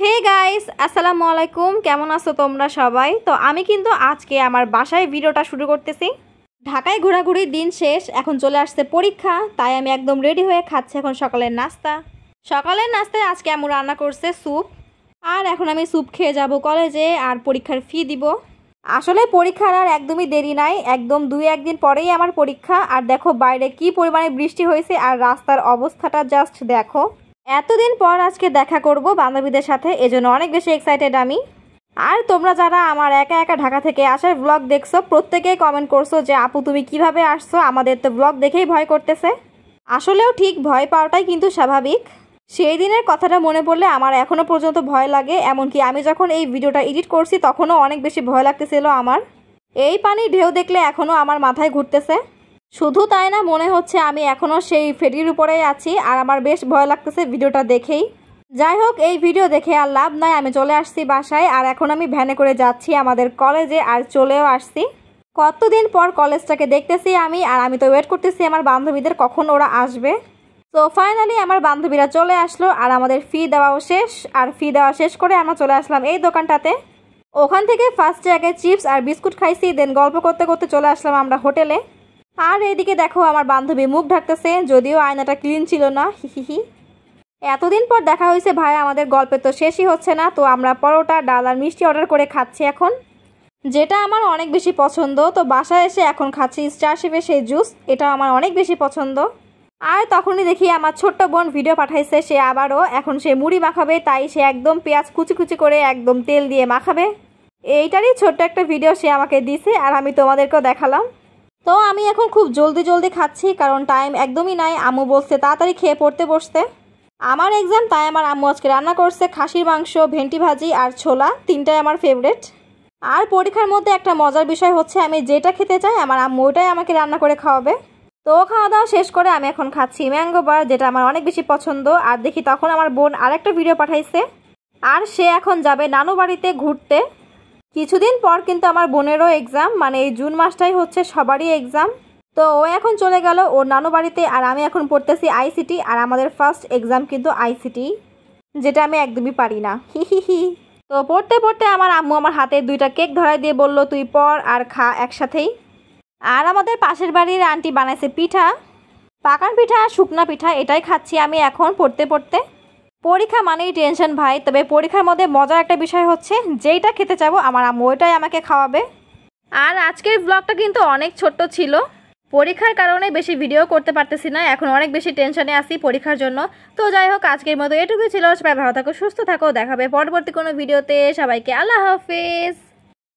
Hey guys, আসসালামু আলাইকুম। কেমন আছো তোমরা সবাই? তো আমি কিন্তু আজকে আমার বাসায় ভিডিওটা শুরু করতেছি। ঢাকায় ঘোরাঘুরির দিন শেষ, এখন চলে আসছে পরীক্ষা, তাই আমি একদম রেডি হয়ে খাচ্ছি এখন সকালের নাস্তা। সকালের নাস্তায় আজকে আম্মু রান্না করছে স্যুপ, আর এখন আমি স্যুপ খেয়ে যাব কলেজে আর পরীক্ষার ফি দিব। আসলে পরীক্ষার আর একদমই দেরি নাই, একদম 2-1 দিন পরেই আমার পরীক্ষা। আর দেখো বাইরে কি পরিমাণে বৃষ্টি হয়েছে আর রাস্তার অবস্থাটা জাস্ট দেখো। এতদিন পর আজকে দেখা করব বান্ধবীদের সাথে, এজন্য অনেক বেশি এক্সাইটেড আমি। আর তোমরা যারা আমার একা একা ঢাকা থেকে আসার ব্লগ দেখছো, প্রত্যেকেই কমেন্ট করছো যে আপু তুমি কিভাবে আসছো, আমাদের তো ব্লগ দেখেই ভয় করতেছে। আসলেও ঠিক, ভয় পাওয়াটাই কিন্তু স্বাভাবিক। সেই দিনের কথাটা মনে পড়লে আমার এখনও পর্যন্ত ভয় লাগে, এমনকি আমি যখন এই ভিডিওটা এডিট করছি তখনও অনেক বেশি ভয় লাগতেছিল আমার। এই পানির ঢেউ দেখলে এখনও আমার মাথায় ঘুরতেছে। শুধু তাই না, মনে হচ্ছে আমি এখনও সেই ফেরির উপরেই আছি, আর আমার বেশ ভয় লাগতেছে ভিডিওটা দেখেই। যাই হোক, এই ভিডিও দেখে আর লাভ নাই, আমি চলে আসছি বাসায়। আর এখন আমি ভ্যানে করে যাচ্ছি আমাদের কলেজে, আর চলেও আসছি। কতদিন পর কলেজটাকে দেখতেছি আমি, আর আমি তো ওয়েট করতেছি আমার বান্ধবীদের কখন ওরা আসবে। তো ফাইনালি আমার বান্ধবীরা চলে আসলো, আর আমাদের ফি দেওয়াও শেষ। আর ফি দেওয়া শেষ করে আমরা চলে আসলাম এই দোকানটাতে। ওখান থেকে ফার্স্টে আগে চিপস আর বিস্কুট খাইছি, দেন গল্প করতে করতে চলে আসলাম আমরা হোটেলে। আর এইদিকে দেখো আমার বান্ধবী মুখ ঢাকতেছে, যদিও আয়নাটা ক্লিন ছিল না, হিহিহি। এতদিন পর দেখা হয়েছে ভাই, আমাদের গল্পে তো শেষই হচ্ছে না। তো আমরা পরোটা, ডাল আর মিষ্টি অর্ডার করে খাচ্ছি এখন, যেটা আমার অনেক বেশি পছন্দ। তো বাসায় এসে এখন খাচ্ছি স্টারশিপের সেই জুস, এটা আমার অনেক বেশি পছন্দ। আর তখনই দেখি আমার ছোট্ট বোন ভিডিও পাঠাইছে, সে আবারও এখন সে মুড়ি মাখাবে, তাই সে একদম পেঁয়াজ কুচি কুচি করে একদম তেল দিয়ে মাখাবে। এইটারই ছোট্ট একটা ভিডিও সে আমাকে দিছে, আর আমি তোমাদেরকেও দেখালাম। তো আমি এখন খুব জলদি জলদি খাচ্ছি, কারণ টাইম একদমই নাই। আম্মু বলছে তাড়াতাড়ি খেয়ে পড়তে বসতে। আমার এক্সাম, তাই আমার আম্মু আজকে রান্না করছে খাসির মাংস, ভেন্ডি ভাজি আর ছোলা, তিনটাই আমার ফেভারিট। আর পরীক্ষার মধ্যে একটা মজার বিষয় হচ্ছে, আমি যেটা খেতে চাই আমার আম্মু ওটাই আমাকে রান্না করে খাওয়াবে। তো খাওয়া দাওয়া শেষ করে আমি এখন খাচ্ছি ম্যাঙ্গো বার, যেটা আমার অনেক বেশি পছন্দ। আর দেখি তখন আমার বোন আরেকটা ভিডিও পাঠাইছে, আর সে এখন যাবে নানু বাড়িতে ঘুরতে। কিছুদিন পর কিন্তু আমার বোনেরও এক্সাম, মানে এই জুন মাসটাই হচ্ছে সবারই এক্সাম। তো ও এখন চলে গেল ওর নানু বাড়িতে, আর আমি এখন পড়তেছি আইসিটি। আর আমাদের ফার্স্ট এক্সাম কিন্তু আইসিটি, যেটা আমি একদমই পারি না, হিহিহি। তো পড়তে পড়তে আমার আম্মু আমার হাতে 2টা কেক ধরাই দিয়ে বলল তুই পড় আর খা একসাথেই। আর আমাদের পাশের বাড়ির আন্টি বানাইছে পিঠা, পাকান পিঠা আর শুকনা পিঠা, এটাই খাচ্ছি আমি এখন পড়তে পড়তে। পরীক্ষা মানেই টেনশন ভাই, তবে পরীক্ষার মধ্যে মজার একটা বিষয় হচ্ছে, যেইটা খেতে চাবো আমার আম্মু ওইটাই আমাকে খাওয়াবে। আর আজকের ব্লগটা কিন্তু অনেক ছোট্ট ছিল, পরীক্ষার কারণে বেশি ভিডিও করতে পারতেছি না, এখন অনেক বেশি টেনশনে আছি পরীক্ষার জন্য। তো যাই হোক, আজকের মতো এটুকুই ছিল। সবাই ভালো থাকো, সুস্থ থাকো, দেখাবে পরবর্তী কোনো ভিডিওতে। সবাইকে আল্লাহ হাফেজ।